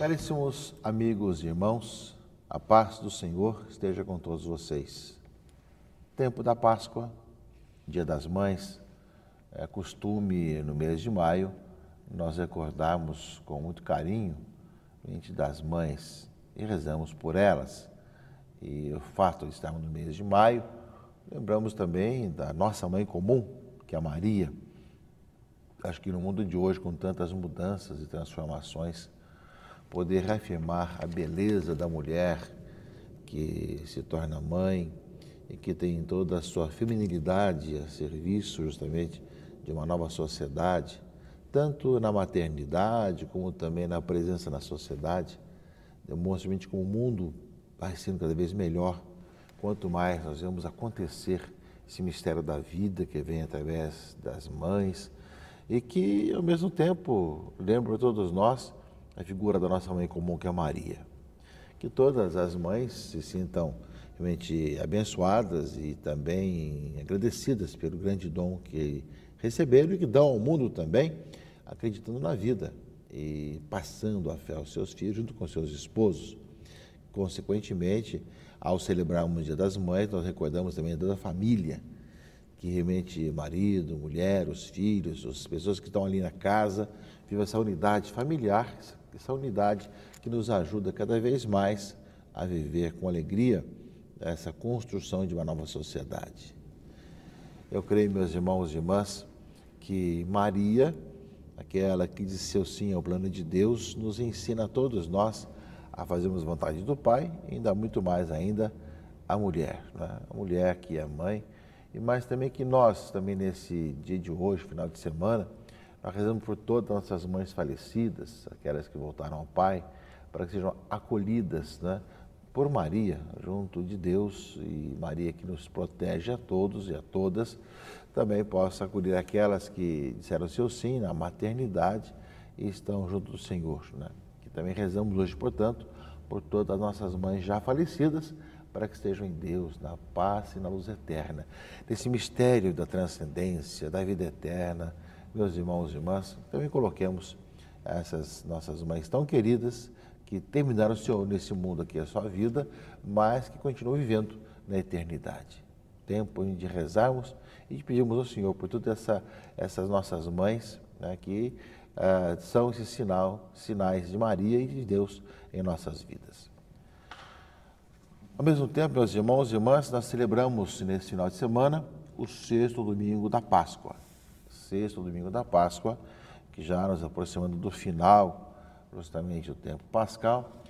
Caríssimos amigos e irmãos, a paz do Senhor esteja com todos vocês. Tempo da Páscoa, Dia das Mães, é costume no mês de maio nós recordarmos com muito carinho o Dia das Mães e rezamos por elas. E o fato de estarmos no mês de maio, lembramos também da nossa mãe comum, que é a Maria. Acho que no mundo de hoje, com tantas mudanças e transformações, poder reafirmar a beleza da mulher que se torna mãe e que tem toda a sua feminilidade a serviço justamente de uma nova sociedade, tanto na maternidade como também na presença na sociedade, demonstra realmente como o mundo vai sendo cada vez melhor, quanto mais nós vemos acontecer esse mistério da vida que vem através das mães e que, ao mesmo tempo, lembra a todos nós a figura da nossa mãe comum, que é a Maria. Que todas as mães se sintam realmente abençoadas e também agradecidas pelo grande dom que receberam e que dão ao mundo também, acreditando na vida e passando a fé aos seus filhos junto com seus esposos. Consequentemente, ao celebrarmos o Dia das Mães, nós recordamos também toda a família, que realmente marido, mulher, os filhos, as pessoas que estão ali na casa, vivem essa unidade familiar, essa unidade que nos ajuda cada vez mais a viver com alegria essa construção de uma nova sociedade. Eu creio, meus irmãos e irmãs, que Maria, aquela que diz seu sim ao plano de Deus, nos ensina a todos nós a fazermos vontade do Pai e ainda muito mais ainda a mulher, né? A mulher que é mãe, e mais também que nós, também nesse dia de hoje, final de semana, nós rezamos por todas as nossas mães falecidas, aquelas que voltaram ao Pai, para que sejam acolhidas, né, por Maria, junto de Deus, e Maria que nos protege a todos e a todas, também possa acolher aquelas que disseram seu sim na maternidade e estão junto do Senhor, né? Que também rezamos hoje, portanto, por todas as nossas mães já falecidas, para que estejam em Deus, na paz e na luz eterna. Desse mistério da transcendência, da vida eterna, meus irmãos e irmãs, também coloquemos essas nossas mães tão queridas que terminaram nesse mundo aqui a sua vida, mas que continuam vivendo na eternidade. Tempo de rezarmos e de pedirmos ao Senhor por todas essas nossas mães, né, que são esses sinais de Maria e de Deus em nossas vidas. Ao mesmo tempo, meus irmãos e irmãs, nós celebramos nesse final de semana o sexto domingo da Páscoa. Sexto domingo da Páscoa, que já nos aproximando do final, justamente do tempo pascal,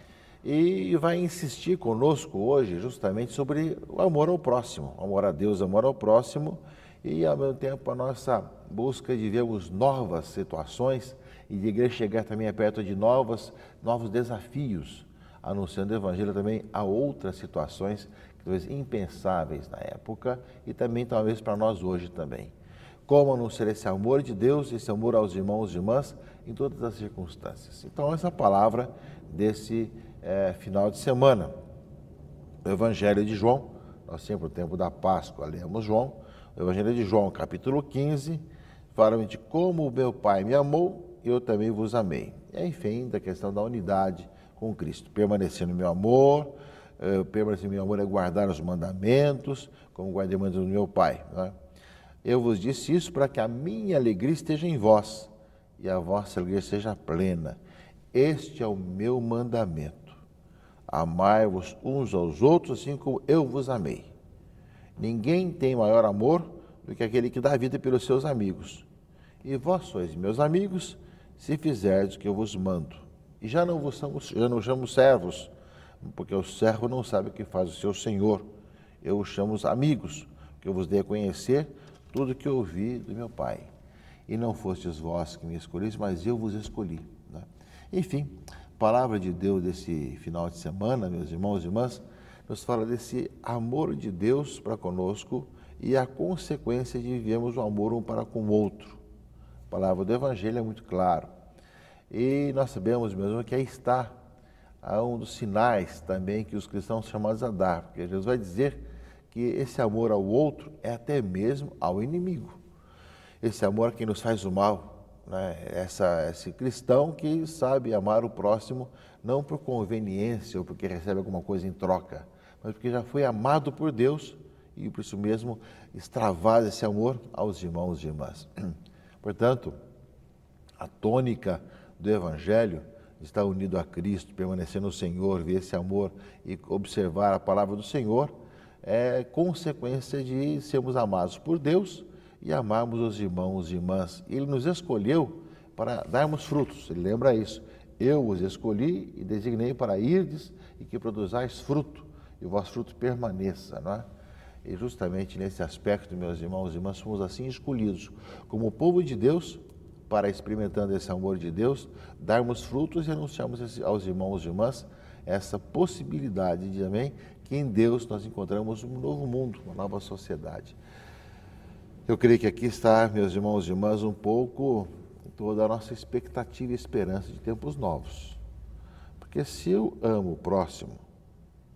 e vai insistir conosco hoje justamente sobre o amor ao próximo, amor a Deus, amor ao próximo, e ao mesmo tempo a nossa busca de vermos novas situações e de igreja chegar também perto de novos desafios, anunciando o Evangelho também a outras situações, talvez impensáveis na época e também talvez para nós hoje também. Como anunciar esse amor de Deus, esse amor aos irmãos e irmãs em todas as circunstâncias. Então, essa palavra desse final de semana, o Evangelho de João, nós sempre no tempo da Páscoa lemos João, o Evangelho de João, capítulo 15, fala de como o meu Pai me amou, eu também vos amei. E, enfim, da questão da unidade com Cristo. Permanecer no meu amor, permanecer no meu amor é guardar os mandamentos, como guardei os mandamentos do meu Pai, né? Eu vos disse isso para que a minha alegria esteja em vós e a vossa alegria seja plena. Este é o meu mandamento. Amai-vos uns aos outros assim como eu vos amei. Ninguém tem maior amor do que aquele que dá vida pelos seus amigos. E vós sois meus amigos se fizerdes o que eu vos mando. E já não chamo servos, porque o servo não sabe o que faz o seu senhor. Eu os chamo amigos, que eu vos dei a conhecer tudo que eu ouvi do meu Pai. E não fostes vós que me escolheste, mas eu vos escolhi, né? Enfim, a palavra de Deus desse final de semana, meus irmãos e irmãs, nos fala desse amor de Deus para conosco e a consequência de vivermos o amor um para com o outro. A palavra do Evangelho é muito claro. E nós sabemos mesmo que aí está um dos sinais também que os cristãos são chamados a dar, porque Jesus vai dizer que esse amor ao outro é até mesmo ao inimigo. Esse amor a quem nos faz o mal, né? Esse cristão que sabe amar o próximo não por conveniência ou porque recebe alguma coisa em troca, mas porque já foi amado por Deus e por isso mesmo extravasa esse amor aos irmãos e irmãs. Portanto, a tônica do Evangelho, estar unido a Cristo, permanecer no Senhor, ver esse amor e observar a palavra do Senhor, é consequência de sermos amados por Deus e amarmos os irmãos e irmãs. Ele nos escolheu para darmos frutos, ele lembra isso. Eu os escolhi e designei para irdes e que produzais fruto, e o vosso fruto permaneça, não é? E justamente nesse aspecto, meus irmãos e irmãs, somos assim escolhidos como o povo de Deus, para, experimentando esse amor de Deus, darmos frutos e anunciarmos aos irmãos e irmãs essa possibilidade de, amém, que em Deus nós encontramos um novo mundo, uma nova sociedade. Eu creio que aqui está, meus irmãos e irmãs, um pouco toda a nossa expectativa e esperança de tempos novos. Porque se eu amo o próximo,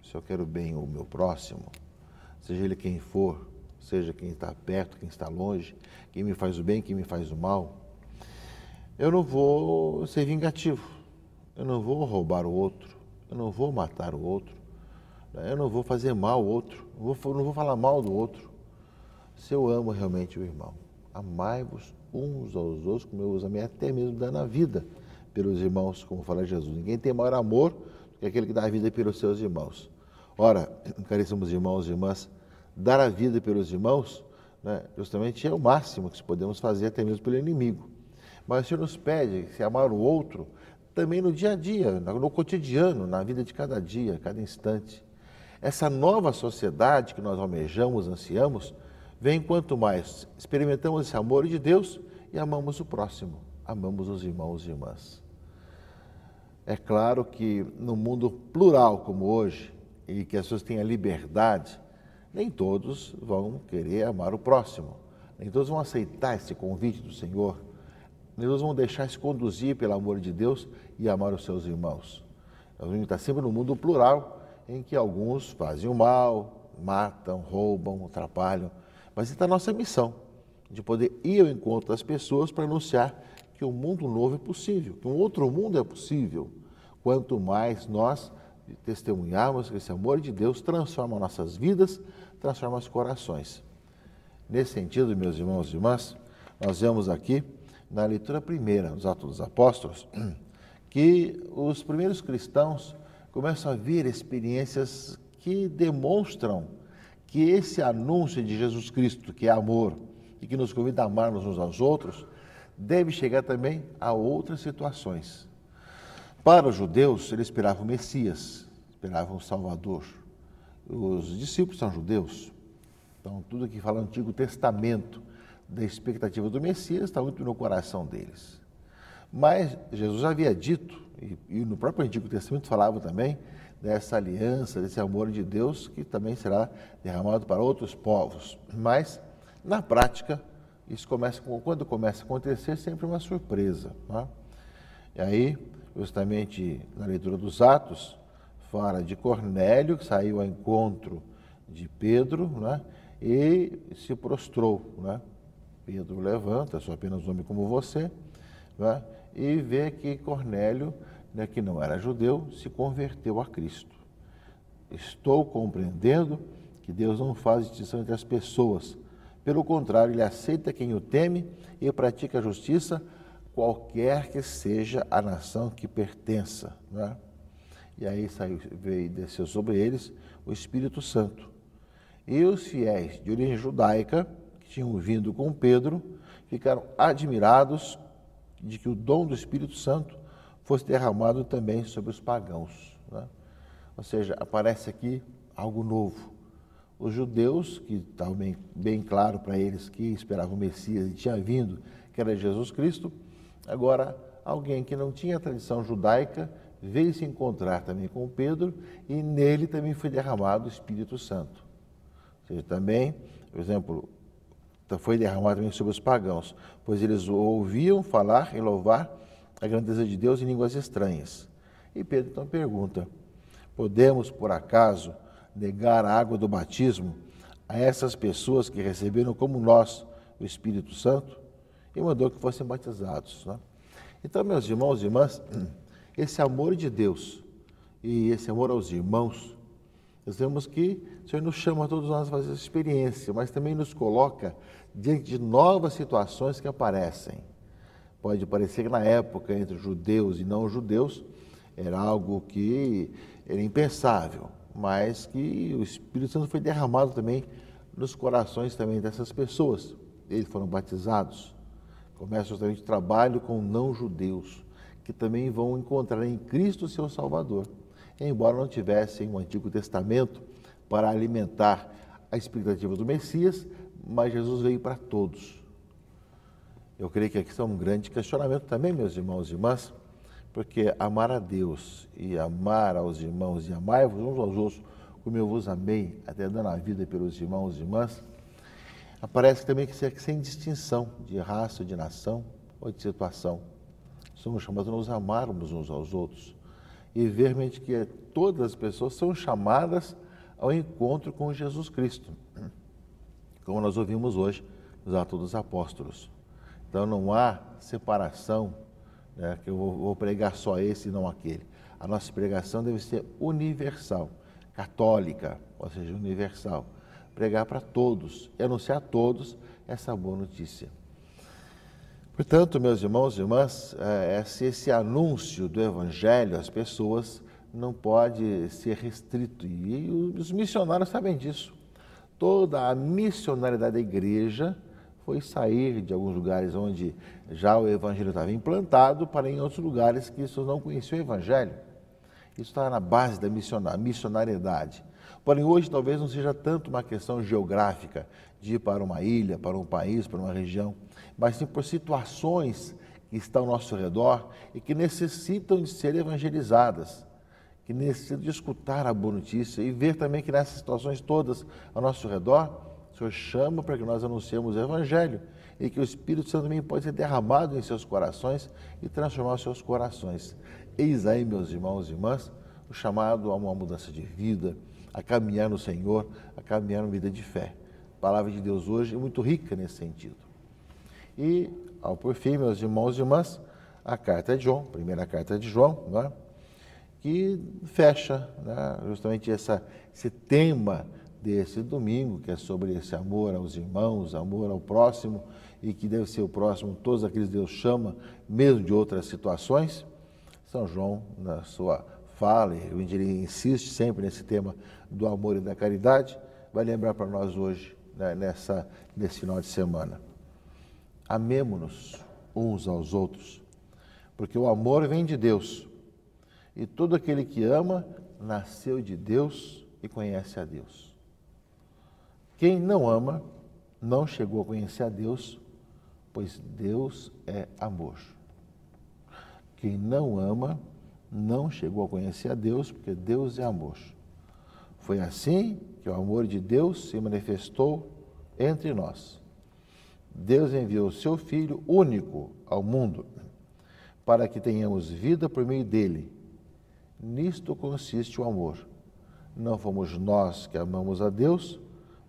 se eu quero bem o meu próximo, seja ele quem for, seja quem está perto, quem está longe, quem me faz o bem, quem me faz o mal, eu não vou ser vingativo, eu não vou roubar o outro, eu não vou matar o outro, eu não vou fazer mal ao outro, não vou falar mal do outro. Se eu amo realmente o irmão, amai-vos uns aos outros, como eu os amei, até mesmo dando a vida pelos irmãos, como fala Jesus. Ninguém tem maior amor do que aquele que dá a vida pelos seus irmãos. Ora, caríssimos irmãos e irmãs, dar a vida pelos irmãos, né, justamente é o máximo que podemos fazer até mesmo pelo inimigo. Mas o Senhor nos pede se amar o outro também no dia a dia, no cotidiano, na vida de cada dia, cada instante. Essa nova sociedade que nós almejamos, ansiamos, vem quanto mais experimentamos esse amor de Deus e amamos o próximo, amamos os irmãos e irmãs. É claro que no mundo plural como hoje, e que as pessoas têm a liberdade, nem todos vão querer amar o próximo, nem todos vão aceitar esse convite do Senhor, nem todos vão deixar-se conduzir pelo amor de Deus e amar os seus irmãos. Nós vamos estar sempre no mundo plural, em que alguns fazem o mal, matam, roubam, atrapalham, mas está a nossa missão, de poder ir ao encontro das pessoas para anunciar que um mundo novo é possível, que um outro mundo é possível. Quanto mais nós testemunharmos que esse amor de Deus transforma nossas vidas, transforma os corações. Nesse sentido, meus irmãos e irmãs, nós vemos aqui, na leitura primeira dos Atos dos Apóstolos, que os primeiros cristãos começam a ver experiências que demonstram que esse anúncio de Jesus Cristo, que é amor, e que nos convida a amarmos uns aos outros, deve chegar também a outras situações. Para os judeus, eles esperavam o Messias, esperavam o Salvador. Os discípulos são judeus, então tudo que fala no Antigo Testamento da expectativa do Messias está muito no coração deles. Mas Jesus havia dito, e no próprio Antigo Testamento falava também, dessa aliança, desse amor de Deus que também será derramado para outros povos. Mas, na prática, isso quando começa a acontecer, sempre uma surpresa. Né? E aí, justamente na leitura dos Atos, fala de Cornélio, que saiu ao encontro de Pedro, né? E se prostrou. Né? Pedro levanta, sou apenas um homem como você, né? E vê que Cornélio, né, que não era judeu, se converteu a Cristo. Estou compreendendo que Deus não faz distinção entre as pessoas. Pelo contrário, Ele aceita quem o teme e pratica a justiça, qualquer que seja a nação que pertença. Né? E aí veio e desceu sobre eles o Espírito Santo. E os fiéis de origem judaica, que tinham vindo com Pedro, ficaram admirados de que o dom do Espírito Santo fosse derramado também sobre os pagãos. Né? Ou seja, aparece aqui algo novo. Os judeus, que estava bem claro para eles que esperavam o Messias e tinha vindo, que era Jesus Cristo, agora alguém que não tinha tradição judaica veio se encontrar também com Pedro e nele também foi derramado o Espírito Santo. Ou seja, também, por exemplo, foi derramado também sobre os pagãos, pois eles ouviam falar e louvar a grandeza de Deus em línguas estranhas. E Pedro então pergunta, podemos, por acaso, negar a água do batismo a essas pessoas que receberam como nós o Espírito Santo? e mandou que fossem batizados, né? Então, meus irmãos e irmãs, esse amor de Deus e esse amor aos irmãos, nós vemos que o Senhor nos chama a todos nós a fazer essa experiência, mas também nos coloca diante de novas situações que aparecem. Pode parecer que na época, entre judeus e não judeus, era algo que era impensável, mas que o Espírito Santo foi derramado também nos corações também dessas pessoas. Eles foram batizados. Começa justamente o trabalho com não-judeus, que também vão encontrar em Cristo seu Salvador. Embora não tivessem o Antigo Testamento para alimentar a expectativa do Messias, mas Jesus veio para todos. Eu creio que aqui está um grande questionamento também, meus irmãos e irmãs, porque amar a Deus e amar aos irmãos e amar-vos uns aos outros, como eu vos amei, até dando a vida pelos irmãos e irmãs, aparece também que sem distinção de raça, de nação ou de situação. Somos chamados a nos amarmos uns aos outros e ver realmente que todas as pessoas são chamadas ao encontro com Jesus Cristo, como nós ouvimos hoje nos Atos dos Apóstolos. Então não há separação, né, que eu vou pregar só esse e não aquele. A nossa pregação deve ser universal, católica, ou seja, universal. Pregar para todos e anunciar a todos essa boa notícia. Portanto, meus irmãos e irmãs, esse anúncio do Evangelho às pessoas não pode ser restrito. E os missionários sabem disso. Toda a missionariedade da igreja foi sair de alguns lugares onde já o Evangelho estava implantado para em outros lugares que isso não conheciam o Evangelho. Isso está na base da missionariedade. Porém, hoje talvez não seja tanto uma questão geográfica, de ir para uma ilha, para um país, para uma região, mas sim por situações que estão ao nosso redor e que necessitam de ser evangelizadas, que necessitam de escutar a boa notícia e ver também que nessas situações todas ao nosso redor, o Senhor chama para que nós anunciemos o Evangelho e que o Espírito Santo também pode ser derramado em seus corações e transformar os seus corações. Eis aí, meus irmãos e irmãs, o chamado a uma mudança de vida, a caminhar no Senhor, a caminhar uma vida de fé. A palavra de Deus hoje é muito rica nesse sentido. E, por fim, meus irmãos e irmãs, a carta de João, a primeira carta de João, né, que fecha, né, justamente esse tema desse domingo, que é sobre esse amor aos irmãos, amor ao próximo, e que deve ser o próximo, todos aqueles que Deus chama, mesmo de outras situações. São João, na sua fala, ele insiste sempre nesse tema do amor e da caridade, vai lembrar para nós hoje, né, nesse final de semana. Amemo-nos uns aos outros, porque o amor vem de Deus, e todo aquele que ama nasceu de Deus e conhece a Deus. Quem não ama não chegou a conhecer a Deus, pois Deus é amor. Quem não ama não chegou a conhecer a Deus, porque Deus é amor. Foi assim que o amor de Deus se manifestou entre nós. Deus enviou o seu Filho único ao mundo para que tenhamos vida por meio dele. Nisto consiste o amor. Não fomos nós que amamos a Deus,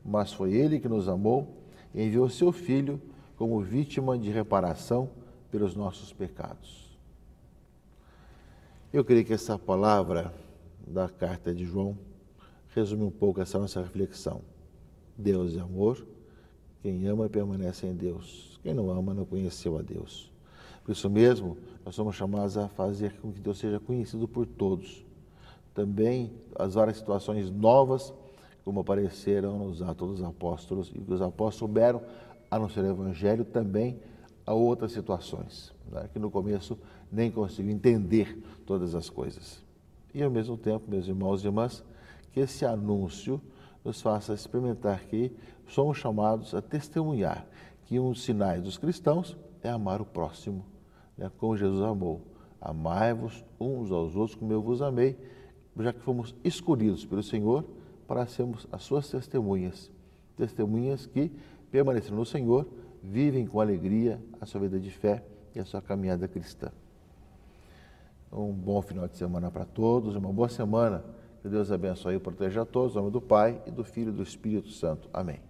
mas foi ele que nos amou e enviou o seu Filho como vítima de reparação pelos nossos pecados. Eu creio que essa palavra da carta de João resume um pouco essa nossa reflexão. Deus é amor, quem ama permanece em Deus, quem não ama não conheceu a Deus. Por isso mesmo, nós somos chamados a fazer com que Deus seja conhecido por todos. Também as várias situações novas, como apareceram nos Atos dos Apóstolos, e que os apóstolos souberam anunciar o Evangelho também a outras situações, né, que no começo nem conseguiam entender todas as coisas. E ao mesmo tempo, meus irmãos e irmãs, que esse anúncio nos faça experimentar que somos chamados a testemunhar que um dos sinais dos cristãos é amar o próximo, né, como Jesus amou. Amai-vos uns aos outros como eu vos amei, já que fomos escolhidos pelo Senhor para sermos as suas testemunhas. Testemunhas que, permanecendo no Senhor, vivem com alegria a sua vida de fé e a sua caminhada cristã. Um bom final de semana para todos, uma boa semana. Que Deus abençoe e proteja a todos. Em nome do Pai, e do Filho e do Espírito Santo. Amém.